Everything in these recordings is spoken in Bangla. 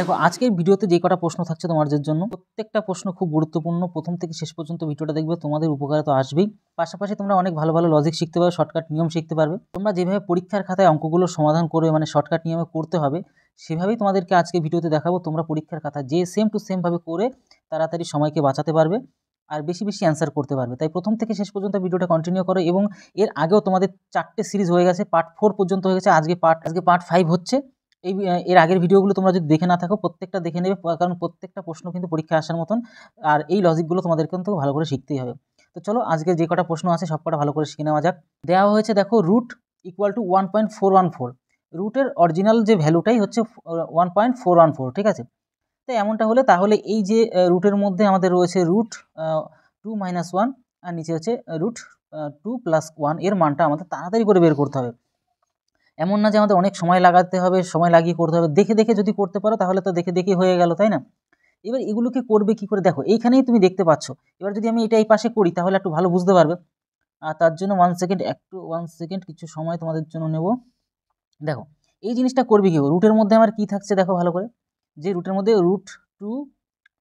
দেখো আজকের ভিডিওতে যে কটা প্রশ্ন থাকছে তোমাদের জন্য প্রত্যেকটা প্রশ্ন খুব গুরুত্বপূর্ণ। প্রথম থেকে শেষ পর্যন্ত ভিডিওটা দেখবে, তোমাদের উপকারে তো আসবেই। পাশাপাশি তোমরা অনেক ভালো ভালো লজিক শিখতে পারবে, শর্টকাট নিয়ম শিখতে পারবে। তোমরা যেভাবে পরীক্ষার খাতায় অঙ্কগুলো সমাধান করবে, মানে শর্টকাট নিয়মে করতে হবে, সেভাবেই তোমাদেরকে আজকে ভিডিওতে দেখাবো। তোমরা পরীক্ষার খাতা যে সেম টু সেম ভাবে করে তাড়াতাড়ি সময়কে বাঁচাতে পারবে আর বেশি বেশি অ্যান্সার করতে পারবে। তাই প্রথম থেকে শেষ পর্যন্ত ভিডিওটা কন্টিনিউ করো। এবং এর আগেও তোমাদের 4টে সিরিজ হয়ে গেছে, পার্ট 4 পর্যন্ত হয়ে গেছে, আজকে পার্ট 5 হচ্ছে। এর আগের ভিডিওগুলো তোমরা যদি দেখে না থাকো প্রত্যেকটা দেখে নেবে, কারণ প্রত্যেকটা প্রশ্ন কিন্তু পরীক্ষা আসার মতন, আর এই লজিকগুলো তোমাদের কিন্তু ভালো করে শিখতেই হবে। তো চলো আজকে যে কটা প্রশ্ন আছে সব কটা ভালো করে শিখে নেওয়া যাক। দেওয়া হয়েছে দেখো, রুট ইকুয়াল টু 1.414। রুটের অরিজিনাল যে ভ্যালুটাই হচ্ছে 1.414, ঠিক আছে। তাই এমনটা হলে তাহলে এই যে রুটের মধ্যে আমাদের রয়েছে রুট 2 - 1 আর নিচে হচ্ছে রুট 2+1, এর মানটা আমাদের তাড়াতাড়ি করে বের করতে হবে। এমন না যে আমাদের অনেক সময় লাগাতে হবে, সময় লাগিয়ে করতে হবে। দেখে দেখে যদি করতে পারো তাহলে তো দেখে দেখে হয়ে গেল, তাই না? এবার এগুলোকে করবে কি করে, দেখো এইখানেই তুমি দেখতে পাচ্ছ। এবার যদি আমি এটা এই পাশে করি তাহলে একটু ভালো বুঝতে পারবে। আর তার জন্য 1 সেকেন্ড কিছু সময় তোমাদের জন্য নেব। দেখো এই জিনিসটা করবে কি, রুটের মধ্যে আমার কি থাকছে দেখো ভালো করে, যে রুটের মধ্যে রুট 2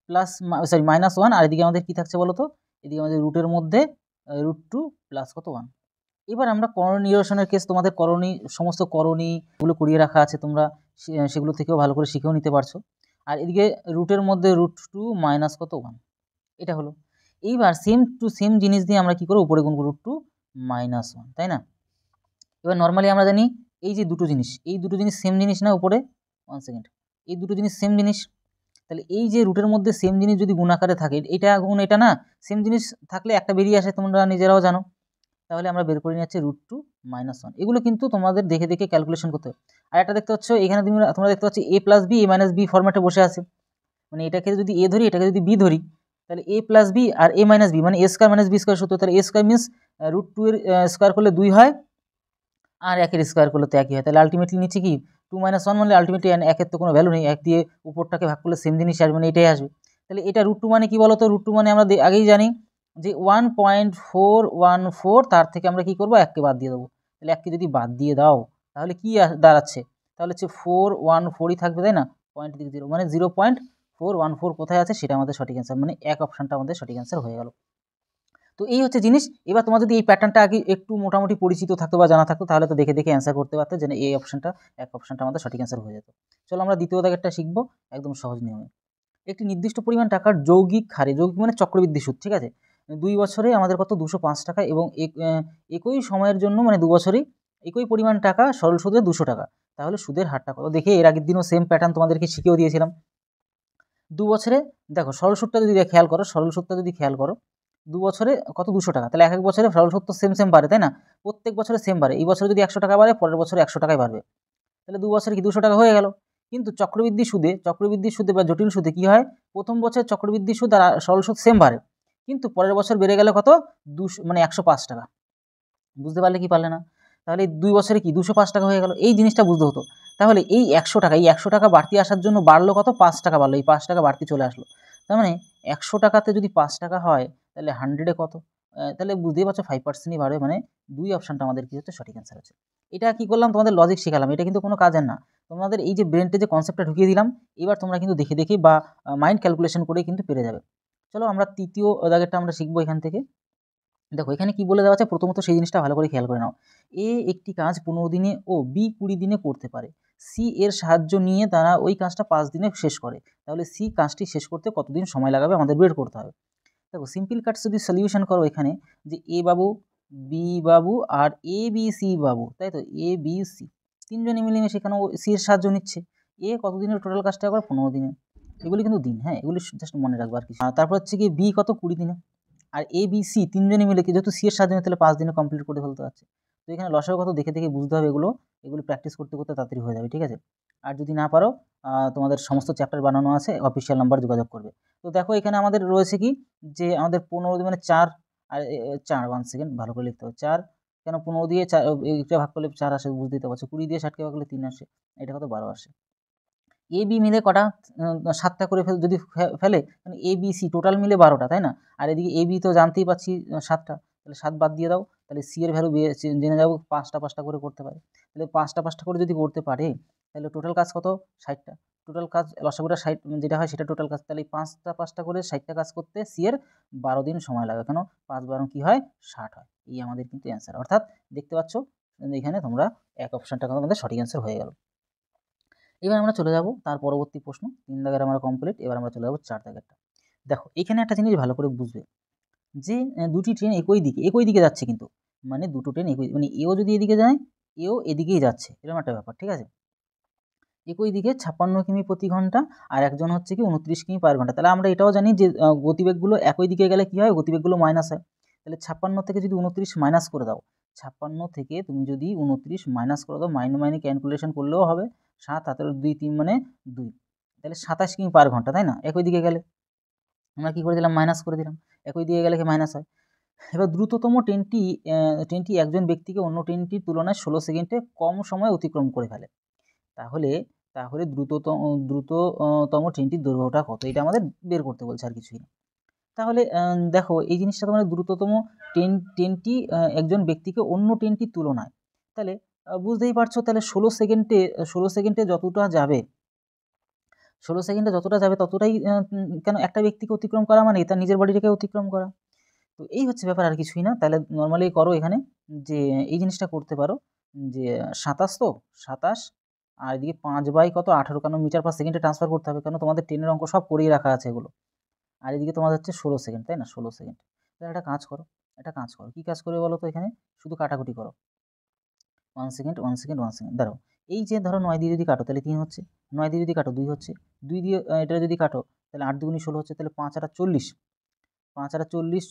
প্লাস -1, আর এদিকে আমাদের কি থাকছে বলো তো, এদিকে আমাদের রুটের মধ্যে রুট 2 প্লাস কত 1। এবার আমরা করণী নিরসনের কেস, তোমাদের সমস্ত করণীগুলো করিয়ে রাখা আছে, তোমরা সেগুলো থেকেও ভালো করে শিখেও নিতে পারছো। আর এদিকে রুটের মধ্যে রুট 2 মাইনাস কত 1, এটা হলো। এইবার সেম টু সেম জিনিস দিয়ে আমরা কি করবো, উপরে গুণ রুট 2 -1, তাই না? এবার নর্মালি আমরা জানি এই যে এই দুটো জিনিস সেম জিনিস না, উপরে 1 সেকেন্ড, এই দুটো জিনিস সেম জিনিস। তাহলে এই যে রুটের মধ্যে সেম জিনিস যদি গুণাকারে থাকে, এটা গুণ এটা না, সেম জিনিস থাকলে একটা বেরিয়ে আসে, তোমরা নিজেরাও জানো। তাহলে আমরা বের করে নিচ্ছি রুট 2 -1। এগুলো কিন্তু তোমাদের দেখে দেখে ক্যালকুলেশন করতে হবে। আর একটা দেখতে পাচ্ছ এখানে তোমরা দেখতে পাচ্ছ a plus B, a minus B ফরম্যাটে বসে আছে। মানে এটাকে যদি a ধরি, এটাকে যদি b ধরি, তাহলে a প্লাস বি আর a মাইনাস বি মানে a square minus B square সূত্র। তাহলে a স্কোয়ার মিনস রুট 2 এর স্কোয়ার করলে 2 হয়, আর 1 এর স্কোয়ার করলে তো 1ই হয়। তাহলে আলটিমেটলি নিচ্ছে কি 2 - 1, মানে আলটিমেটলি 1 এর তো কোনো ভ্যালু নেই, 1 দিয়ে উপরটাকে ভাগ করলে সেম জিনিস আসবে, মানে এটাই আসবে। তাহলে এটা রুট 2 মানে কি বলো তো, রুট 2 মানে আমরা আগেই জানি যে 1.414, তার থেকে আমরা কি করবো, 1কে বাদ দিয়ে দেবো। তাহলে 1কে যদি বাদ দিয়ে দাও তাহলে কি দাঁড়াচ্ছে, তাহলে হচ্ছে 414ই থাকবে, তাই না? পয়েন্ট দিকে 0 মানে 0.414 কোথায় আছে সেটা আমাদের সঠিক অ্যান্সার, মানে এক অপশানটা আমাদের সঠিক অ্যান্সার হয়ে গেল। তো এই হচ্ছে জিনিস। এবার তোমার যদি এই প্যাটার্নটা আগে একটু মোটামুটি পরিচিত থাকতো বা জানা থাকতো তাহলে তো দেখে দেখে অ্যান্সার করতে পারতে, যে এই অপশানটা আমাদের সঠিক অ্যান্সার হয়ে যেত। চলো আমরা দ্বিতীয় দাগেরটা শিখবো একদম সহজ নিয়মে। একটি নির্দিষ্ট পরিমাণ টাকার যৌগিক হারে, যৌগিক মানে চক্রবৃদ্ধি সুদ, ঠিক আছে, 2 বছরে আমাদের কত 205 টাকা, এবং একই সময়ের জন্য মানে 2 বছরেই একই পরিমাণ টাকা সরল সুদে 200 টাকা। তাহলে সুদের হারটা কত, দেখে এর আগের দিনও সেম প্যাটার্ন তোমাদেরকে শিখিয়েও দিয়েছিলাম। 2 বছরে দেখো সরল সুদটা যদি খেয়াল করো 2 বছরে কত 200 টাকা, তাহলে এক এক বছরে সরল সুদ তো সেম বাড়ে, তাই না? প্রত্যেক বছরে সেম বাড়ে। এই বছরে যদি 100 টাকা বাড়ে, পরের বছরে 100 টাকাই বাড়বে। তাহলে 2 বছরে কি 200 টাকা হয়ে গেল। কিন্তু চক্রবৃদ্ধি সুদে বা জটিল সুদে কি হয়, প্রথম বছর চক্রবৃদ্ধি সুদ আর সরল সুদ সেম বাড়ে, কিন্তু পরের বছর বেড়ে গেলে কত 200 মানে 105 টাকা। বুঝতে পারলে কি পারলে না? তাহলে 2 বছরে কি 205 টাকা হয়ে গেল, এই জিনিসটা বুঝতে হতো। তাহলে এই 100 টাকা বাড়তি আসার জন্য বাড়লো কত, 5 টাকা বাড়লো, এই 5 টাকা বাড়তি চলে আসলো। তার মানে 100 টাকাতে যদি 5 টাকা হয় তাহলে 100-এ কত, তাহলে বুঝতেই পারছো 5%ই বাড়বে, মানে 2 অপশানটা আমাদের কি হচ্ছে সঠিক অ্যান্সার হচ্ছে। এটা কি করলাম, তোমাদের লজিক শেখালাম, এটা কিন্তু কোনো কাজের না। তোমাদের এই যে ব্রেনটে যে কনসেপ্টটা ঢুকিয়ে দিলাম, এবার তোমরা কিন্তু দেখে দেখে বা মাইন্ড ক্যালকুলেশন করে কিন্তু পেরে যাবে। চলো আমরা তৃতীয় দাগেরটা আমরা শিখবো এখান থেকে। দেখো এখানে কি বলে দেওয়া আছে, প্রথমত সেই জিনিসটা ভালো করে খেয়াল করে নাও। এ একটি কাজ 15 দিনে ও বি 20 দিনে করতে পারে। সি এর সাহায্য নিয়ে তারা ওই কাজটা 5 দিনে শেষ করে। তাহলে সি কাজটি শেষ করতে কতদিন সময় লাগাবে আমাদের বের করতে হবে। দেখো সিম্পল কাটস যদি সলিউশন করো এখানে, যে এ বাবু, B Babu R A B C বাবু, তাই তো এ বি সি তিনজনে মিলেমিশে এখানে সি এর সাহায্য নিচ্ছে। এ কতদিনের টোটাল কাজটা করে 15 দিনে, এগুলি কিন্তু দিন, হ্যাঁ এগুলি জাস্ট মনে রাখবো আর কি। তারপর হচ্ছে কি বি কত 20 দিনে, আর এ বি সি তিনজনে মিলে কি, যেহেতু সি এর সাহায্যে তাহলে 5 দিনে কমপ্লিট করে ফেলতে পারছে। তো এখানে লসাগু কত দেখে দেখে বুঝতে হবে, এগুলো প্র্যাকটিস করতে করতে তাড়াতাড়ি হয়ে যাবে, ঠিক আছে। আর যদি না পারো তোমাদের সমস্ত চ্যাপ্টার বানানো আছে, অফিসিয়াল নাম্বার যোগাযোগ করবে। তো দেখো এখানে আমাদের রয়েছে কি, যে আমাদের 15 মানে 4 আর 4 1 সেকেন্ড ভালো করে লিখতে হবে, 4 কেন 15 দিয়ে 4 এইটা ভাগ করলে 4 আসে, বুঝতে দিতে পারছো। 20 দিয়ে 60কে ভাগ করলে 3 আসে, এটা কত 12 আসে। এ বি মিলে কটা 7টা করে যদি ফেলে, মানে এ বি সি টোটাল মিলে 12টা, তাই না? আর এদিকে এ বি তো জানতেই পারছি 7টা, তাহলে 7 বাদ দিয়ে দাও, তাহলে সি এর ভ্যালু জেনে যাবো, 5টা করে করতে পারে। তাহলে 5টা করে যদি করতে পারে তাহলে টোটাল কাজ কত 60টা। টোটাল কাজ লসাগুটা 60 যেটা হয় সেটা টোটাল কাজ, তাহলে 5টা করে 60টা কাজ করতে সি এর 12 দিন সময় লাগে, কেন 5 12 কি হয় 60 হয়। এই আমাদের কিন্তু অ্যান্সার, অর্থাৎ দেখতে পাচ্ছ এখানে তোমরা এক অপশানটা আমাদের সঠিক অ্যান্সার হয়ে গেল। এবার আমরা চলে যাব তার পরবর্তী প্রশ্ন, 3 দাগের আমরা কমপ্লিট, এবার আমরা চলে যাব 4 দাগেরটা। দেখো এখানে একটা জিনিস ভালো করে বুঝবে যে দুটি ট্রেন একই দিকে যাচ্ছে, কিন্তু মানে দুটো ট্রেন মানে এও যদি এদিকে যায় এও এদিকেই যাচ্ছে, এরকম একটা ব্যাপার, ঠিক আছে। একই দিকে 56 কিমি প্রতি ঘন্টা আর একজন হচ্ছে কি 29 কিমি পার ঘন্টা। তাহলে আমরা এটাও জানি যে গতিবেগগুলো একই দিকে গেলে কী হয়, গতিবেগগুলো মাইনাস হয়। তাহলে 56 থেকে যদি 29 মাইনাস করে দাও, 56 থেকে তুমি যদি 29 মাইনাস করে দাও, মাইনে মাইনে ক্যালকুলেশন করলেও হবে, 7 হাতের 2 3 মানে 2, তাহলে 27 কিমি পার ঘন্টা, তাই না? একই দিকে গেলে আমরা কী করে দিলাম, মাইনাস করে দিলাম, একই দিকে গেলে কি মাইনাস হয়। এবার দ্রুততম ট্রেনটি একজন ব্যক্তিকে অন্য ট্রেনটির তুলনায় 16 সেকেন্ডে কম সময় অতিক্রম করে ফেলে। তাহলে দ্রুততম ট্রেনটির দৈর্ঘ্যটা কত, এটা আমাদের বের করতে বলছে, আর কিছুই না। তাহলে দেখো এই জিনিসটা তোমাদের দ্রুততম ট্রেনটি একজন ব্যক্তিকে অন্য ট্রেনটির তুলনায়, তাহলে বুঝতেই পারছো, তাহলে 16 সেকেন্ডে যতটা যাবে 16 সেকেন্ডে যতটা যাবে ততটাই কেন একটা ব্যক্তিকে অতিক্রম করা মানে তার নিজের বডিটাকে অতিক্রম করা। তো এই হচ্ছে ব্যাপার, আর কিছুই না। তাহলে নর্মালি করো এখানে যে এই জিনিসটা করতে পারো যে 27 তো 27 আর এদিকে 5 বাই কত 18 কেন মিটার পার সেকেন্ডে ট্রান্সফার করতে হবে, কেন তোমাদের ট্রেনের অঙ্ক সব করেই রাখা আছে এগুলো। আর এদিকে তোমাদের হচ্ছে 16 সেকেন্ড, তাই না? 16 সেকেন্ড। তাহলে একটা কাজ করো কী কাজ করবে বলো তো, এখানে শুধু কাটাকুটি করো, 1 সেকেন্ড 1 সেকেন্ড 1 সেকেন্ড। দাঁড়াও, এই যে ধরো 9 দিয়ে যদি কাটো তাহলে 3 হচ্ছে, 9 দিয়ে যদি কাটো 2 হচ্ছে, 2 দিয়ে এটা যদি কাটো তাহলে 8 দুগুণে 16 হচ্ছে, তাহলে 5 আর 40, 5 আর 40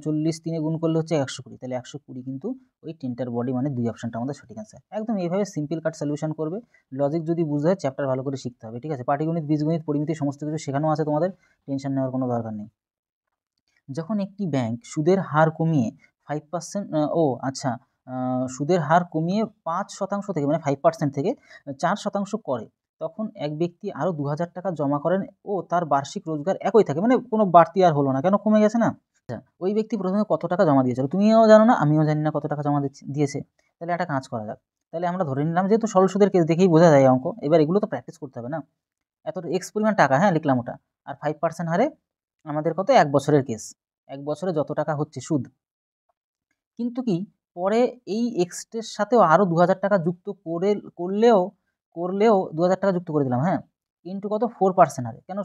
40 3 গুণ করলে হচ্ছে 120, তাহলে 120 কিন্তু ওই ট্রেনটার বডি, মানে 2 অপশানটা আমাদের সঠিক অ্যান্সার। একদম এইভাবে সিম্পল কাট সলিউশন করবে, লজিক যদি বুঝতে হয় চ্যাপ্টার ভালো করে শিখতে হবে, ঠিক আছে। পাটিগণিত, বীজগণিত, পরিমিতি সমস্ত কিছু শেখানো আছে, তোমাদের টেনশন নেওয়ার কোনো দরকার নেই। যখন একটি ব্যাংক সুদের হার কমিয়ে 5% আচ্ছা, সুদের হার কমিয়ে 5% থেকে, মানে 5% থেকে 4% করে, তখন এক ব্যক্তি আরও 2000 টাকা জমা করেন ও তার বার্ষিক রোজগার একই থাকে, মানে কোনো বাড়তি আর হলো না, কেন কমে গেছে না। আচ্ছা, ওই ব্যক্তি প্রথমে কত টাকা জমা দিয়েছিল, তুমিও জানো না আমিও জানি না কত টাকা জমা দিয়েছে। তাহলে একটা কাজ করা যাক, তাহলে আমরা ধরে নিলাম, যেহেতু সরল সুদের কেস দেখেই বোঝা যায় অঙ্ক, এবার এগুলো তো প্র্যাকটিস করতে হবে না। এত এক্স পরিমাণ টাকা, হ্যাঁ লিখলাম ওটা, আর 5% হারে আমাদের কত 1 বছরের কেস, 1 বছরে যত টাকা হচ্ছে সুদ। কিন্তু কি পরে এই এক্সটের সাথেও আরও 2000 টাকা যুক্ত করলেও 2000 টাকা যুক্ত করে দিলাম, হ্যাঁ, ইন্টু কত 4% হারে, কেন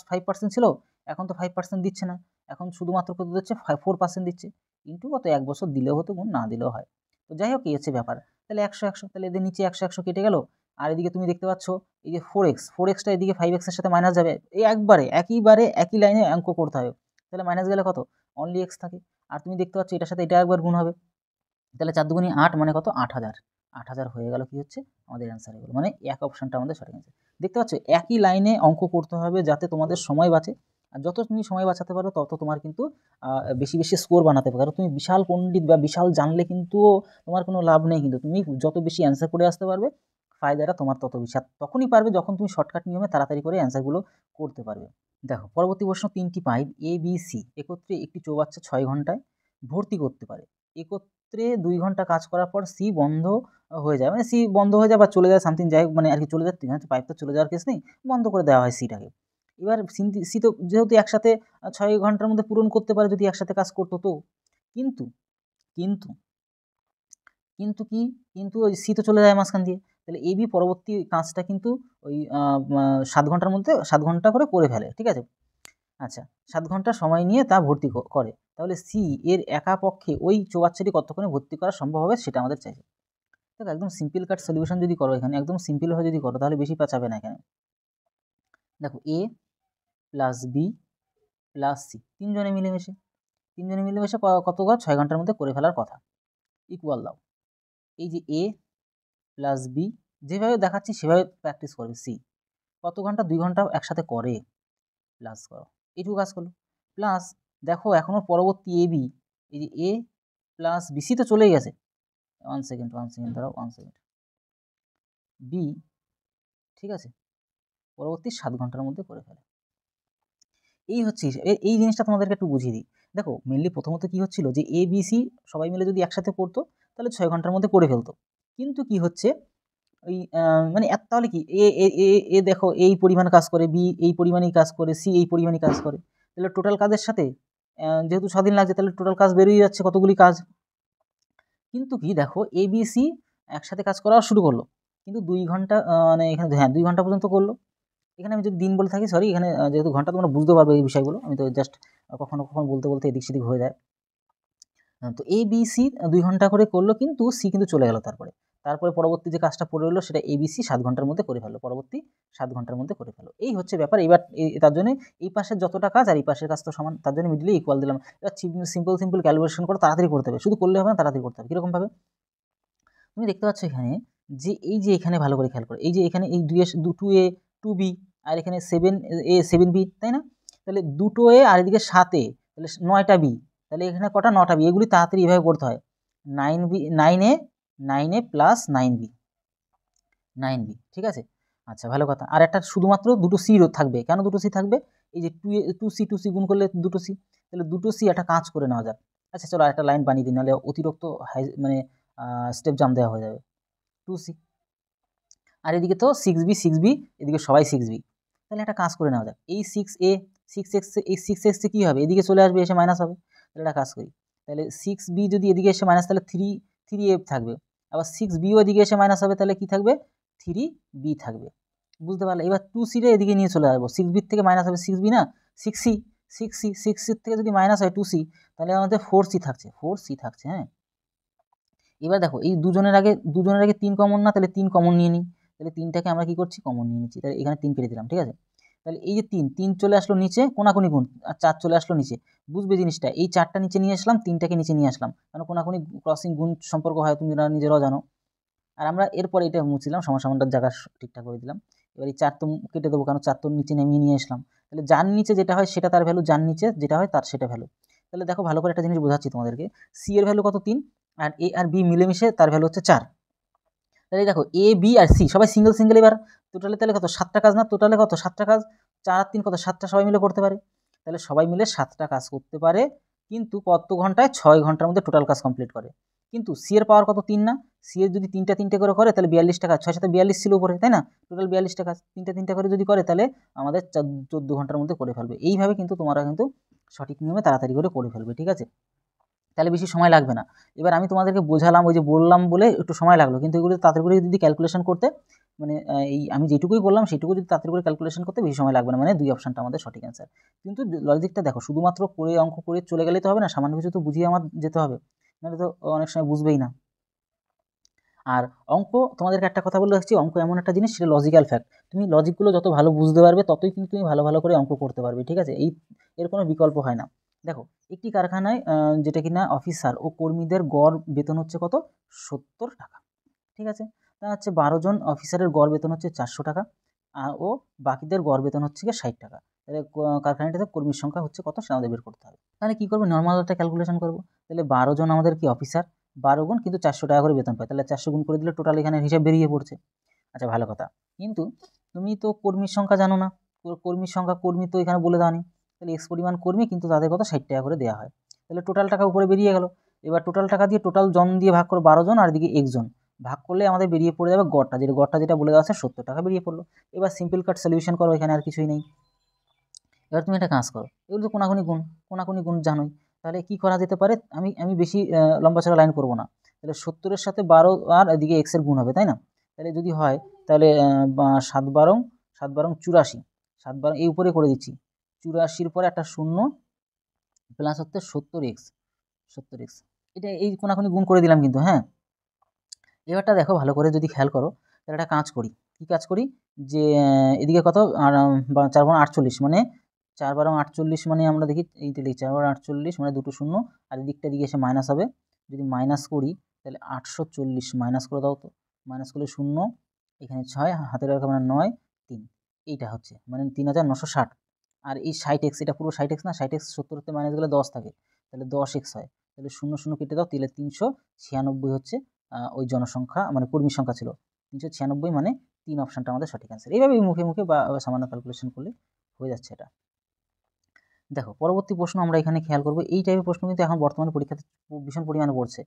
5% ছিল, এখন তো 5% দিচ্ছে না, এখন শুধুমাত্র কত দিচ্ছে 4% দিচ্ছে, ইন্টু কত 1 বছর দিলেও হতো, গুণ না দিলেও হয়। তো যাই হোক এই হচ্ছে ব্যাপার। তাহলে 100 তাহলে এদের নিচে 100 কেটে গেল, আর এদিকে তুমি দেখতে পাচ্ছ এই যে 4x এদিকে 5x এর সাথে মাইনাস যাবে, এই একইবারে একই লাইনে অঙ্ক করতে হবে, তাহলে মাইনাস গেলে কত অনলি x থাকে, আর তুমি দেখতে পাচ্ছ এটার সাথে এটা একবার গুণ হবে, তাহলে 4 দুগুণে 8 মানে কত 8000, 8000 হয়ে গেল, কি হচ্ছে আমাদের অ্যান্সার হয়ে গেল, মানে এক অপশানটা আমাদের সঠিক অ্যান্সার। দেখতে পাচ্ছ একই লাইনে অঙ্ক করতে হবে যাতে তোমাদের সময় বাঁচে, আর যত তুমি সময় বাঁচাতে পারো তত তোমার কিন্তু বেশি বেশি স্কোর বানাতে পারো। তুমি বিশাল পণ্ডিত বা বিশাল জানলে কিন্তু তোমার কোনো লাভ নেই, কিন্তু তুমি যত বেশি অ্যান্সার করে আসতে পারবে ফায়দাটা তোমার তত বেশি, আর তখনই পারবে যখন তুমি শর্টকাট নিয়মে তাড়াতাড়ি করে অ্যান্সারগুলো করতে পারবে। দেখো পরবর্তী প্রশ্ন, 3টি পাইপ এ বি সি একত্রে একটি চৌবাচ্চা 6 ঘন্টায় ভর্তি করতে পারে, একত্রে 2 ঘন্টা কাজ করার পর সি বন্ধ হয়ে যায়, মানে সি বন্ধ হয়ে যায় বা চলে যায় সামথিং, যাই হোক মানে আর কি চলে যায়, পাইপ তো চলে যাওয়ার কেস নেই, বন্ধ করে দেওয়া হয় সিটাকে। এবার সি তো যেহেতু একসাথে 6 ঘন্টার মধ্যে পূরণ করতে পারে যদি একসাথে কাজ করতো, তো কিন্তু কিন্তু কিন্তু কি কিন্তু ওই সি তো চলে যায় মাঝখান দিয়ে, তাহলে এবি পরবর্তী কাজটা কিন্তু ওই 7 ঘন্টার মধ্যে 7 ঘন্টা করে ফেলে, ঠিক আছে। আচ্ছা, 7 ঘন্টা সময় নিয়ে তা ভর্তি করে, তাহলে সি এর একা পক্ষে ওই চৌবাচ্চাটি কতক্ষণে ভর্তি করা সম্ভব হবে সেটা আমাদের চাইছে। দেখো একদম সিম্পল কাট সলিউশন যদি করো, এখানে একদম সিম্পলভাবে যদি করো তাহলে বেশি পেঁচাবে না এখানে। দেখো এ প্লাস বি প্লাস সি তিনজনে মিলেমিশে কত ঘর 6 ঘন্টার মধ্যে করে ফেলার কথা, ইকুয়াল দাও। এই যে এ প্লাস বি যেভাবে দেখাচ্ছি সেভাবে প্র্যাকটিস করবে, সি কত ঘন্টা 2 ঘন্টা একসাথে করে, প্লাস করো, এইটুকু কাজ করলো, প্লাস দেখো এখনও পরবর্তী এ বি, এই যে এ প্লাস বি, সি তো চলেই গেছে, 1 সেকেন্ড দাঁড়াও 1 সেকেন্ড, বি ঠিক আছে পরবর্তী 7 ঘন্টার মধ্যে করে ফেলে। এই হচ্ছে এই জিনিসটা তোমাদেরকে একটু বুঝিয়ে দিই। দেখো মেনলি প্রথমত কি হচ্ছিল যে এ বি সি সবাই মিলে যদি একসাথে করতো তাহলে 6 ঘন্টার মধ্যে করে ফেলতো, কিন্তু কি হচ্ছে ওই মানে তাহলে কি এ এ এ এ দেখো এই পরিমাণ কাজ করে, বি এই পরিমাণেই কাজ করে, সি এই পরিমাণই কাজ করে, তাহলে টোটাল কাজের সাথে যেহেতু 6 দিন লাগছে তাহলে টোটাল কাজ বেরিয়ে যাচ্ছে কতগুলি কাজ। কিন্তু কি দেখো এ বি সি একসাথে কাজ করা শুরু করলো, কিন্তু 2 ঘন্টা মানে এখানে হ্যাঁ 2 ঘন্টা পর্যন্ত করলো। এখানে আমি যদি দিন বলে থাকি সরি, এখানে যেহেতু ঘন্টা তোমরা বুঝতে পারবে এই বিষয়গুলো, আমি তো জাস্ট কখনো কখনো বলতে বলতে এদিক সেদিক হয়ে যায়। তো এ বি সি 2 ঘন্টা করে করলো, কিন্তু সি কিন্তু চলে গেল তারপরে পরবর্তী যে কাজটা পড়ে রইলো সেটা এবিসি 7 ঘন্টার মধ্যে করে ফেললো, পরবর্তী 7 ঘন্টার মধ্যে করে ফেললো। এই হচ্ছে ব্যাপার। এবার তার জন্য এই পাশের যতটা কাজ আর এই পাশের কাজ তো সমান, তার জন্য মিডলে ইকুয়াল দিলাম। এবার সিম্পল ক্যালকুলেশন করে তাড়াতাড়ি করতে হবে, শুধু করলে হবে না, তাড়াতাড়ি করতে হবে। কীরকমভাবে তুমি দেখতে পাচ্ছ এখানে যে এই যে এখানে ভালো করে খেয়াল করো, এই যে এখানে এই 2A 2B আর এখানে 7A 7B, তাই না? তাহলে 2A আর এদিকে 7A, তাহলে 9টা বি, তাহলে এখানে কটা 9টা বি, এগুলি তাড়াতাড়ি এভাবে করতে হয়। 9A প্লাস 9B, ঠিক আছে? আচ্ছা ভালো কথা। আর একটা শুধুমাত্র দুটো সি থাকবে, কেন দুটো সি থাকবে? এই যে 2C গুণ করলে দুটো সি, তাহলে দুটো সি একটা কাজ করে নেওয়া যাক। আচ্ছা চলো একটা লাইন বানিয়ে দিই, নাহলে অতিরিক্ত মানে স্টেপ জাম দেওয়া হয়ে যাবে। 2C আর এদিকে তো 6B এদিকে সবাই 6B, তাহলে একটা কাজ করে নেওয়া যাক। এই 6A 6X, এই 6X কী হবে, এদিকে চলে আসবে, এসে মাইনাস হবে। তাহলে একটা কাজ করি, তাহলে 6B যদি এদিকে এসে মাইনাস, তাহলে 3A থাকবে। আবার 6Bও এদিকে এসে মাইনাস হবে, তাহলে কী থাকবে? 3B থাকবে। বুঝতে পারলে? এবার 2Cটা এদিকে নিয়ে চলে আসবো, 6B থেকে মাইনাস হবে 6B না, 6C থেকে যদি মাইনাস হয় 2C, তাহলে আমাদের 4C থাকছে। হ্যাঁ, এবার দেখো এই দুজনের আগে 3 কমন না, তাহলে 3 কমন নিয়ে নিই। তাহলে 3টাকে আমরা কী করছি, কমন নিয়ে নিচ্ছি। তাহলে এখানে 3 কেটে দিলাম, ঠিক আছে? তাহলে এই যে 3 চলে আসলো নিচে, কোনাকুনি গুণ, আর 4 চলে আসলো নিচে। বুঝবে জিনিসটা, এই 4টা নিচে নিয়ে আসলাম, 3টাকে নিচে নিয়ে আসলাম, কারণ কোনাকুনি ক্রসিং গুণ সম্পর্ক হয়, তুমি নিজেরাও জানো। আর আমরা এরপরে এটা মুছলাম, সমানটার জায়গা ঠিকঠাক করে দিলাম। এবার এই 4 তো কেটে দেবো, কারণ 4 তো নিচে নামিয়ে নিয়ে আসলাম। তাহলে যার নিচে যেটা হয় সেটা তার ভ্যালু, যার নিচে যেটা হয় তার সেটা ভ্যালু। তাহলে দেখো ভালো করে একটা জিনিস বোঝাচ্ছি তোমাদেরকে, সি এর ভ্যালু কত? 3, আর এ আর বি মিলেমিশে তার ভ্যালু হচ্ছে 4। তাহলে দেখো এ বি আর সি সবাই সিঙ্গেল, এবার টোটালে তাহলে কত? 7টা কাজ না, টোটালে কত? 7টা কাজ, 4 আর 3 কত? 7টা সবাই মিলে করতে পারে। তাহলে সবাই মিলে 7টা কাজ করতে পারে, কিন্তু কত ঘন্টায়? 6 ঘন্টার মধ্যে টোটাল কাজ কমপ্লিট করে। কিন্তু সি এর পাওয়ার কত? 3 না, সি এর যদি 3টা করে করে তাহলে 42টা কাজ, 6 7 42 ছিল উপরে, তাই না? টোটাল 42টা কাজ, 3টা করে যদি করে তাহলে আমাদের 14 ঘন্টার মধ্যে করে ফেলবে। এইভাবে কিন্তু তোমরা কিন্তু সঠিক নিয়মে তাড়াতাড়ি করে ফেলবে, ঠিক আছে? তাহলে বেশি সময় লাগবে না। এবার আমি তোমাদেরকে বোঝালাম, ওই যে বললাম বলে একটু সময় লাগলো, কিন্তু এগুলো তাড়াতাড়ি করে যদি ক্যালকুলেশন করতে, মানে এই আমি যেটুকুই বললাম সেটুকু যদি তাড়াতাড়ি করে ক্যালকুলেশন করতে বেশি সময় লাগবে না, মানে 2 অপশানটা আমাদের সঠিক অ্যান্সার। কিন্তু লজিকটা দেখো, শুধুমাত্র করে অঙ্ক করে চলে গেলেই তো হবে না, সামান্য কিছু তো বুঝিয়ে আমার যেতে হবে, নাহলে তো অনেক সময় বুঝবেই না। আর অঙ্ক, তোমাদেরকে একটা কথা বলে রাখছি, অঙ্ক এমন একটা জিনিস, সেটা লজিক্যাল ফ্যাক্ট। তুমি লজিকগুলো যত ভালো বুঝতে পারবে ততই কিন্তু তুমি ভালো করে অঙ্ক করতে পারবে, ঠিক আছে? এর কোনো বিকল্প হয় না। দেখো একটি কারখানায় যেটা কিনা অফিসার ও কর্মীদের গড় বেতন হচ্ছে কত? 70 টাকা, ঠিক আছে? তা হচ্ছে 12 জন অফিসারের গড় বেতন হচ্ছে 400 টাকা, ও বাকিদের গড় বেতন হচ্ছে গিয়ে 60 টাকা। তাহলে কারখানাটিতে কর্মীর সংখ্যা হচ্ছে কত, সেটা আমাদের বের করতে হবে। তাহলে কী করবো, নর্মাল একটা ক্যালকুলেশন করবো। তাহলে 12 জন আমাদের কি অফিসার, 12 গুণ কিন্তু 400 টাকা করে বেতন পায়, তাহলে 400 গুণ করে দিলে টোটাল এখানে হিসাব বেরিয়ে পড়ছে। আচ্ছা ভালো কথা, কিন্তু তুমি তো কর্মীর সংখ্যা জানো না, কর্মী তো এখানে বলে দাওনি। তাহলে এক্স পরিমাণ কর্মী, কিন্তু তাদের কত? 60 টাকা করে দেওয়া হয়। তাহলে টোটাল টাকা উপরে বেরিয়ে গেল। এবার টোটাল টাকা দিয়ে টোটাল জন দিয়ে ভাগ করো, 12 জন আর এদিকে 1 জন ভাগ করলে আমাদের বেরিয়ে পড়ে যাবে গড়টা, যেটা বলে দেওয়া আছে 70 টাকা বেরিয়ে পড়লো। এবার সিম্পল কাট সলিউশন করো, এখানে আর কিছুই নেই। এবার তুমি একটা কাজ করো, এগুলো তো কোনাকুনি গুণ জানোই। তাহলে কি করা যেতে পারে, আমি বেশি লম্বা চড়া লাইন করবো না। তাহলে 70-এর সাথে 12 আর এদিকে এক্সের গুণ হবে, তাই না? তাহলে যদি হয় তাহলে 7 বারং 84, 7 এই উপরে করে দিচ্ছি, 84-র পরে একটা শূন্য প্লাস হচ্ছে 70x, এটা এই কোনাকুনি গুণ করে দিলাম কিন্তু, হ্যাঁ। এবারটা দেখো ভালো করে যদি খেয়াল করো, তাহলে একটা কাজ করি, কী কাজ করি, যে এদিকে কত? আর 4 × 48, মানে 4 × 48, মানে আমরা দেখি এইটা লিখি 4 × 48, মানে দুটো শূন্য, আর এদিকটা দিকে এসে মাইনাস হবে। যদি মাইনাস করি তাহলে 840 মাইনাস করে দাও তো, মাইনাস করলে শূন্য, এখানে 6 হাতের রেখা মানে 9 3, এইটা হচ্ছে মানে 3960। আর এই 60x, এটা পুরো 60x না, 60x 70-তে মাইনাস গেলে 10 থাকে, তাহলে 10x হয়। তাহলে 0 কেটে দাও, তাহলে 396 হচ্ছে ওই জনসংখ্যা, মানে কর্মীর সংখ্যা ছিল 396, মানে 3 অপশানটা আমাদের সঠিক অ্যান্সার। এইভাবে মুখে বা সামান্য ক্যালকুলেশন করলে হয়ে যাচ্ছে এটা। দেখো পরবর্তী প্রশ্ন আমরা এখানে খেয়াল করব, এই টাইপের প্রশ্ন কিন্তু এখন বর্তমানে পরীক্ষাতে ভীষণ পরিমাণে পড়ছে।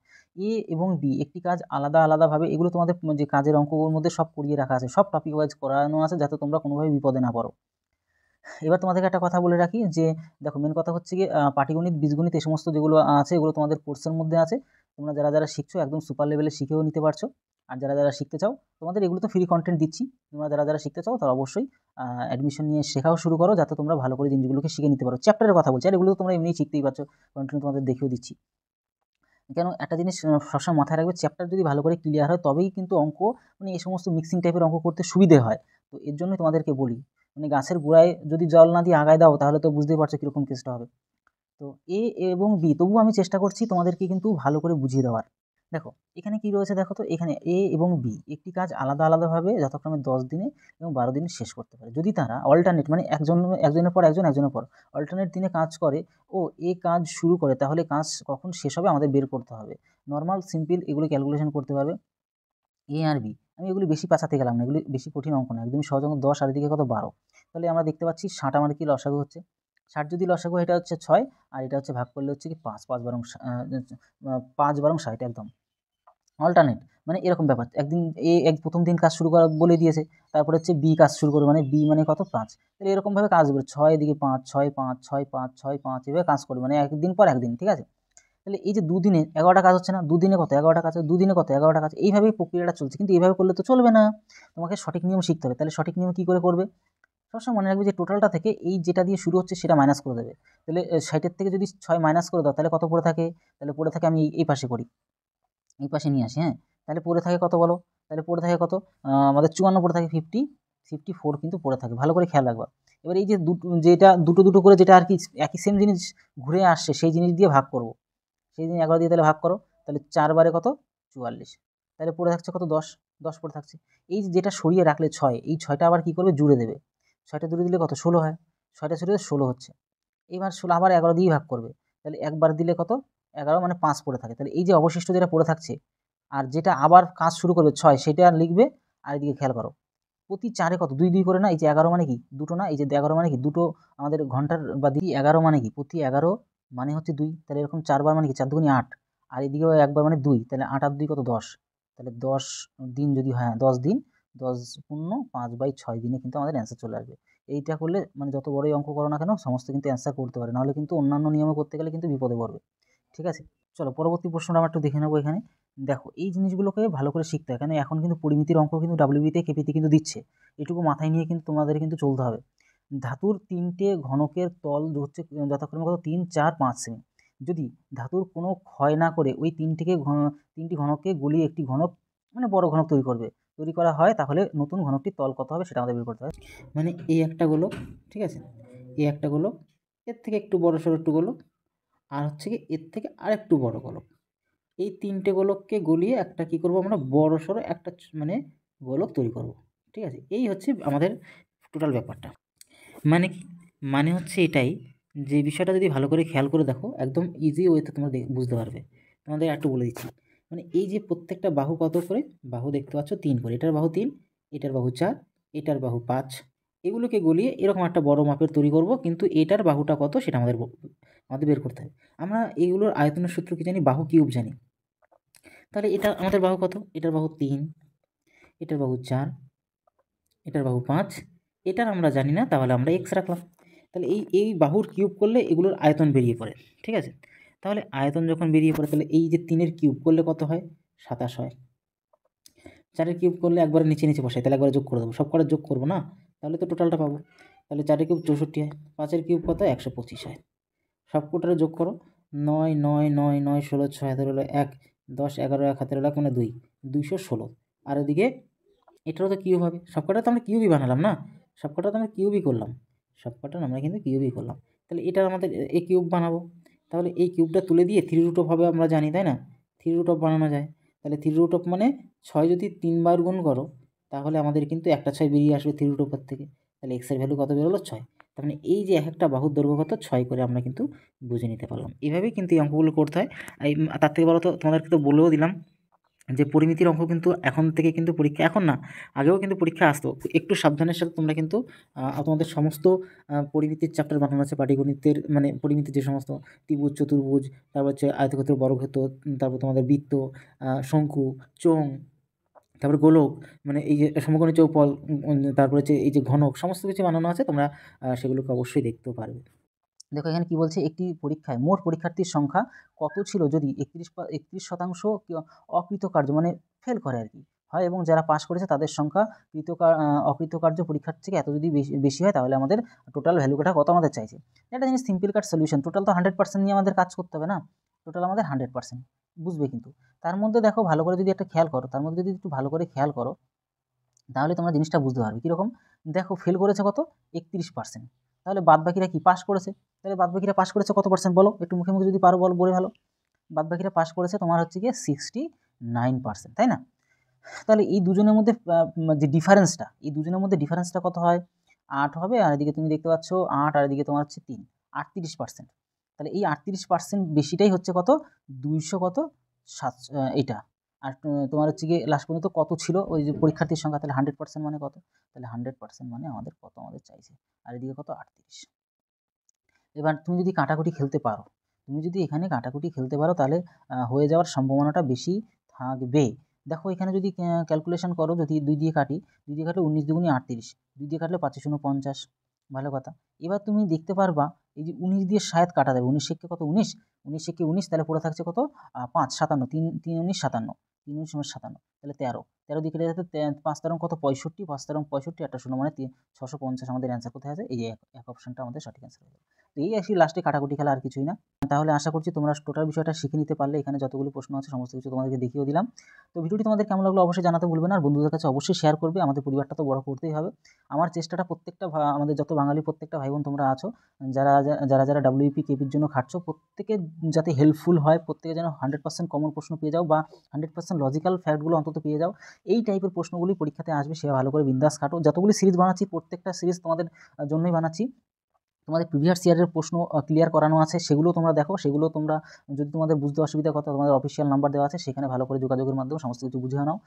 এ এবং বি একটি কাজ আলাদা আলাদাভাবে, এগুলো তোমাদের যে কাজের অঙ্কগুলোর মধ্যে সব করিয়ে রাখা আছে, সব টপিক ওয়াইজ করানো আছে, যাতে তোমরা কোনোভাবে বিপদে না পড়ো। এবার তোমাদেরকে একটা কথা বলে রাখি যে দেখো মেন কথা হচ্ছে কি, পাটিগণিত, বীজগণিত এই সমস্ত যেগুলো আছে এগুলো তোমাদের কোর্সের মধ্যে আছে। তোমরা যারা যারা শিখছো একদম সুপার লেভেলে শিখেও নিতে পারছো। আর যারা যারা শিখতে চাও, তোমাদের এগুলো তো ফ্রি কন্টেন্ট দিচ্ছি, তোমরা যারা যারা শিখতে চাও তারা অবশ্যই অ্যাডমিশন নিয়ে শেখাও শুরু করো, যাতে তোমরা ভালো করে জিনিসগুলোকে শিখে নিতে পারো। চ্যাপ্টারের কথা বলছি, আর এগুলো তো তোমরা এমনিই শিখতেই পারছো, কন্টিনিউ তোমাদের দেখিয়েও দিচ্ছি। কেন একটা জিনিস সবসময় মাথায় রাখবে, চ্যাপ্টার যদি ভালো করে ক্লিয়ার হয় তবেই কিন্তু অঙ্ক, মানে এই সমস্ত মিক্সিং টাইপের অঙ্ক করতে সুবিধে হয়। তো এর জন্যই তোমাদেরকে বলি, মানে গাছের গোড়ায় যদি জল না দিয়ে আগায় দাও, তাহলে তো বুঝতেই পারছো কীরকম কেসটা হবে। তো এ এবং বি, তবুও আমি চেষ্টা করছি তোমাদেরকে কিন্তু ভালো করে বুঝিয়ে দেওয়ার। দেখো এখানে কি রয়েছে, দেখো তো এখানে এ এবং বি একটি কাজ আলাদা আলাদাভাবে যথাক্রমে 10 দিনে এবং 12 দিনে শেষ করতে পারে, যদি তারা অল্টারনেট, মানে একজনের পর একজনের পর অল্টারনেট দিনে কাজ করে ও এ কাজ শুরু করে, তাহলে কাজ কখন শেষ হবে আমাদের বের করতে হবে। নর্মাল সিম্পল এগুলো ক্যালকুলেশন করতে পারবে। এ আর বি, আমি এগুলি বেশি পাছাতে গেলাম না, এগুলি বেশি কঠিন অঙ্ক না, একদমই সহজ অঙ্ক। 10 আর এদিকে কত 12, তাহলে আমরা দেখতে পাচ্ছি 60 আমার কি লসাগু হচ্ছে। 60 যদি লসাগু, এটা হচ্ছে 6, আর এটা হচ্ছে ভাগ করলে হচ্ছে কি 5, 5 বারং 5 বারং 60 একদম অল্টারনেট, মানে এরকম ব্যাপার। একদিন প্রথম দিন কাজ শুরু করা বলে দিয়েছে, তারপরে হচ্ছে বি কাজ শুরু করবে, মানে বি মানে কত 5, তাহলে এরকমভাবে কাজ করবে 6 এদিকে 5, 6 5, 6 5, 6 5, এভাবে কাজ করবে, মানে একদিন পর একদিন, ঠিক আছে। তাহলে এই যে দুদিনে 11টা কাজ হচ্ছে না, দুদিনে কত 11টা কাজ, দুদিনে কত 11টা কাজ, এইভাবেই প্রক্রিয়াটা চলছে। কিন্তু এইভাবে করলে তো চলবে না, তোমাকে সঠিক নিয়ম শিখতে হবে। তাহলে সঠিক নিয়ম কী করে করবে, সবসময় মনে রাখবে যে টোটালটা থেকে এই যেটা দিয়ে শুরু হচ্ছে সেটা মাইনাস করে দেবে। তাহলে 60-এর থেকে যদি 6 মাইনাস করে দাও, তাহলে কত পড়ে থাকে, তাহলে পড়ে থাকে, আমি এই পাশে করি, এই পাশে নিয়ে আসি, হ্যাঁ। তাহলে পড়ে থাকে কত বলো, তাহলে পড়ে থাকে কত, আমাদের 54 পড়ে থাকে, 54 কিন্তু পড়ে থাকে, ভালো করে খেয়াল রাখবা। এবার এই যে যেটা দুটো দুটো করে যেটা আর কি একই সেম জিনিস ঘুরে আসছে, সেই জিনিস দিয়ে ভাগ করব। সেই দিন 11 দিয়ে তাহলে ভাগ করো, তাহলে 4 বারে কত 44, তাহলে পড়ে থাকছে কত 10, 10 পড়ে থাকছে। এই যেটা সরিয়ে রাখলে 6, এই 6টা আবার কী করবে, জুড়ে দেবে। 6টা জুড়ে দিলে কত 16 হয়, 6টা জুড়ে 16 হচ্ছে। এবার 16 আবার 11 দিয়েই ভাগ করবে, তাহলে একবার দিলে কত 11, মানে 5 পড়ে থাকে। তাহলে এই যে অবশিষ্ট যেটা পড়ে থাকছে, আর যেটা আবার কাজ শুরু করবে 6, সেটা আর লিখবে। আর এদিকে খেয়াল করো, প্রতি 4-এ কত 2 2 করে না, এই যে 11 মানে কি দুটো না, এই যে 11 মানে কি দুটো, আমাদের ঘন্টার বা দিই 11 মানে কি প্রতি 11 মানে হচ্ছে 2, তাহলে এরকম 4 বার মানে কি 4 দুগুণে 8, আর এদিকেও একবার মানে 2, তাহলে 8 আর 2 কত 10, তাহলে 10 দিন যদি, হ্যাঁ 10 দিন, 10 পূর্ণ 5/6 দিনে কিন্তু আমাদের অ্যান্সার চলে আসবে। এইটা করলে মানে যত বড়ই অঙ্ক করো না কেন, সমস্ত কিন্তু অ্যান্সার করতে পারে, নাহলে কিন্তু অন্যান্য নিয়মে করতে গেলে কিন্তু বিপদে পড়বে, ঠিক আছে। চলো পরবর্তী প্রশ্নটা আমরা একটু দেখে নেবো এখানে। দেখো এই জিনিসগুলোকে ভালো করে শিখতে হয়, কেন এখন কিন্তু পরিমিতির অঙ্ক কিন্তু ডাব্লিউবিতে কেপিতে কিন্তু দিচ্ছে, এটুকু মাথায় নিয়ে কিন্তু তোমাদের কিন্তু চলতে হবে। ধাতুর 3টে ঘনকের তল হচ্ছে যথাক্রমে কত 3, 4, 5 সেমি। যদি ধাতুর কোনো ক্ষয় না করে ওই তিনটি ঘনককে গলিয়ে একটি ঘনক, মানে বড় ঘনক তৈরি করা হয়, তাহলে নতুন ঘনকটির তল কত হবে সেটা আমাদের বের করতে হবে। মানে এই একটা গোলক, ঠিক আছে, এই একটা গোলক, এর থেকে একটু বড় সড়ো একটু গোলক, আর হচ্ছে কি এর থেকে আরেকটু বড় গোলক, এই 3টে গোলককে গলিয়ে একটা কী করবো আমরা, বড় সড়ো একটা মানে গোলক তৈরি করব, ঠিক আছে। এই হচ্ছে আমাদের টোটাল ব্যাপারটা। মানে কি, মানে হচ্ছে এটাই, যে বিষয়টা যদি ভালো করে খেয়াল করে দেখো, একদম ইজি ওয়েতে তোমরা বুঝতে পারবে। তোমাদের একটু বলে দিচ্ছি, মানে এই যে প্রত্যেকটা বাহু কত করে, বাহু দেখতে পাচ্ছ 3 করে, এটার বাহু 3, এটার বাহু 4, এটার বাহু 5, এগুলোকে গলিয়ে এরকম একটা বড় মাপের তৈরি করব, কিন্তু এটার বাহুটা কত সেটা আমাদের বের করতে হবে। আমরা এইগুলোর আয়তনের সূত্র কি জানি, বাহু কিউব জানি। তাহলে এটা আমাদের বাহু কত, এটার বাহু 3, এটার বাহু 4, এটার বাহু 5, এটার আমরা জানি না, তাহলে আমরা এক্স রাখলাম। তাহলে এই বাহুর কিউব করলে এগুলোর আয়তন বেরিয়ে পড়ে, ঠিক আছে। তাহলে আয়তন যখন বেরিয়ে পড়ে, তাহলে এই যে 3-এর কিউব করলে কত হয়, 27 হয়। 4-এর কিউব করলে একবার নিচে নিচে বসাই, তাহলে একবার যোগ করে দেবো, সব কটা যোগ করবো না, তাহলে তো টোটালটা পাবো। তাহলে 4-এর কিউব 64 হয়, 5-এর কিউব কত 125 হয়। সব কটারে যোগ করো, 9 9 9 9 16 6 হাতে হলো 1, 10 11 1 হাতে হলো 1 মানে 2, 216। আর ওদিকে এটারও তো কিউব হবে, সবকটা তো আমরা কিউবই বানালাম না, সবকটা তো আমরা কিউবই করলাম, সবকটা আমরা কিন্তু কিউবই করলাম। তাহলে এটার আমাদের এই কিউব বানাবো, তাহলে এই কিউবটা তুলে দিয়ে 3√of হবে আমরা জানি, তাই না, 3√of বানানো যায়। তাহলে 3√of মানে 6 যদি 3 বার গুণ করো, তাহলে আমাদের কিন্তু একটা 6 বেরিয়ে আসবে 3√of থেকে। তাহলে এক্সের ভ্যালু কত বেরোলো 6। তার মানে এই যে এক একটা বাহুর দৈর্ঘ্য কত 6 করে আমরা কিন্তু বুঝে নিতে পারলাম। এভাবেই কিন্তু এই অঙ্কগুলো করতে হয়। তার থেকে বলো তো, তোমাদেরকে তো বলেও দিলাম যে পরিমিতির অঙ্ক কিন্তু এখন থেকে কিন্তু পরীক্ষা, এখন না আগেও কিন্তু পরীক্ষা আসতো। একটু সাবধানের সাথে তোমরা কিন্তু তোমাদের সমস্ত পরিমিতির চ্যাপ্টার বানানো আছে, পাটিগণিতের মানে পরিমিতির যে সমস্ত ত্রিভুজ, চতুর্ভুজ, তারপর হচ্ছে আয়তক্ষেত্র, বর্গক্ষেত্র, তারপর তোমাদের বৃত্ত, শঙ্কু, চোঙ, তারপর গোলক, মানে এই যে সমকোণী চৌপল, তারপর হচ্ছে এই যে ঘনক, সমস্ত কিছু বানানো আছে, তোমরা সেগুলোকে অবশ্যই দেখতেও পারবে। দেখো এখানে কি বলছে, একটি পরীক্ষায় মোট পরীক্ষার্থীর সংখ্যা কত ছিল যদি 31% অকৃতকার্য মানে ফেল করে আর কি হয়, এবং যারা পাস করেছে তাদের সংখ্যা অকৃতকার্য পরীক্ষার্থী থেকে এত যদি বেশি হয়, তাহলে আমাদের টোটাল ভ্যালুটা কত আমাদের চাইছে। একটা জিনিস সিম্পল কাট সলিউশন, টোটাল তো 100% নিয়ে আমাদের কাজ করতে হবে না, টোটাল আমাদের 100% বুঝবে। কিন্তু তার মধ্যে দেখো ভালো করে যদি একটা খেয়াল করো, তার মধ্যে যদি একটু ভালো করে খেয়াল করো, তাহলে তোমরা জিনিসটা বুঝতে পারবে কীরকম। দেখো ফেল করেছে কত, 31%, তাহলে বাদবাকিরা কি পাস করেছে, তাহলে বাদবাকিরা পাস করেছে কত পার্সেন্ট বলো, একটু মুখে মুখে যদি পারো বলে ভালো। বাদবাকিরা পাস করেছে তোমার হচ্ছে গিয়ে 69%, তাই না? তাহলে এই দুজনের মধ্যে যে ডিফারেন্সটা, এই দুজনের মধ্যে ডিফারেন্সটা কত হয়, 8 হবে, আর এদিকে তুমি দেখতে পাচ্ছ 8, আর এদিকে তোমার হচ্ছে 3, 38%। তাহলে এই 38% বেশিটাই হচ্ছে কত, 200 কত 7 এইটা। আর তোমার হচ্ছে গিয়ে লাস্ট পর্যন্ত কত ছিল ওই যে পরীক্ষার্থীর সংখ্যা, তাহলে 100% মানে কত, তাহলে 100% মানে আমাদের কত আমাদের চাইছে, আর এদিকে কত 38। এবার তুমি যদি কাটাকুটি খেলতে পারো, তুমি যদি এখানে কাটাকুটি খেলতে পারো, তাহলে হয়ে যাওয়ার সম্ভাবনাটা বেশি থাকবে। দেখো এখানে যদি ক্যালকুলেশন করো, যদি 2 দিয়ে কাটি, 2 দিয়ে কাটলে 19 দুগুণে 38, 2 দিয়ে কাটলে 5 শূন্য 50, ভালো কথা। এবার তুমি দেখতে পারবা এই যে 19 দিয়ে শায়দ কাটা যাবে, 19 একে কত 19, 19 একে 19, তাহলে পড়ে থাকছে কত 5, 57, 3 3 19 57, 3 19 57, তাহলে 13, 13 দিয়ে কেটে যাচ্ছে 5 তেরো কত 65, 5 তেরো 65, একটা শূন্য মানে 650, আমাদের অ্যান্সার কোথায় আছে, এই যে এক অপশনটা আমাদের সঠিক অ্যান্সার হয়ে যাবে। তো এই আসি লাস্টে কাটাকুটি খেলা, আর কিছুই না। তাহলে আশা করছি তোমরা টোটাল বিষয়টা শিখে নিতে পারলে, এখানে যতগুলো প্রশ্ন আছে সমস্ত কিছু তোমাদেরকে দেখিয়ে দিলাম। তো ভিডিওটি তোমাদের কেমন লাগলো অবশ্যই জানাতে ভুলবে না, আর বন্ধুদের কাছে অবশ্যই শেয়ার করবে, আমাদের পরিবারটা তো বড় করতেই হবে। আমার চেষ্টাটা প্রত্যেকটা আমাদের যত বাঙালি প্রত্যেকটা ভাই বোন তোমরা আছো, যারা যারা যারা ডাব্লিউপি কেপির জন্য খাটছো, প্রত্যেকে যাতে হেল্পফুল হয়, প্রত্যেকে যেন 100% কমন প্রশ্ন পেয়ে যাও, বা 100% লজিক্যাল ফ্যাক্টগুলো অন্তত পেয়ে যাও। এই টাইপের প্রশ্নগুলি পরীক্ষাতে আসবে, সে ভালো করে বিন্দাস খাটো। যতগুলি সিরিজ বানাচ্ছি প্রত্যেকটা সিরিজ তোমাদের জন্যই বানাচ্ছি। তোমাদের প্রিভিয়াস ইয়ারের প্রশ্ন ক্লিয়ার করানো আছে, সেগুলো তোমরা দেখো, সেগুলো তোমরা যদি তোমাদের বুঝতে অসুবিধা কথা, তোমাদের অফিসিয়াল নাম্বার দেওয়া আছে, সেখানে ভালো করে যোগাযোগের মাধ্যমে সমস্ত কিছু বুঝে নাও,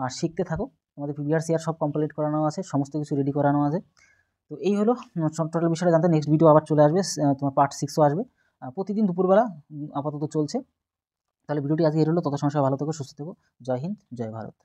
আর শিখতে থাকো। তোমাদের প্রিভিয়াস ইয়ার সব কমপ্লিট করানো আছে, সমস্ত কিছু রেডি করানো আছে। তো এই হলো টোটাল বিষয়টা জানতে। নেক্সট ভিডিও আবার চলে আসবে, তোমার পার্ট 6ও আসবে প্রতিদিন দুপুরবেলা, আপাতত চলছে। তাহলে ভিডিওটি আজকে এর হলো, তত সমস্যা ভালো থেকো, সুস্থ থেকো। জয় হিন্দ, জয় ভারত।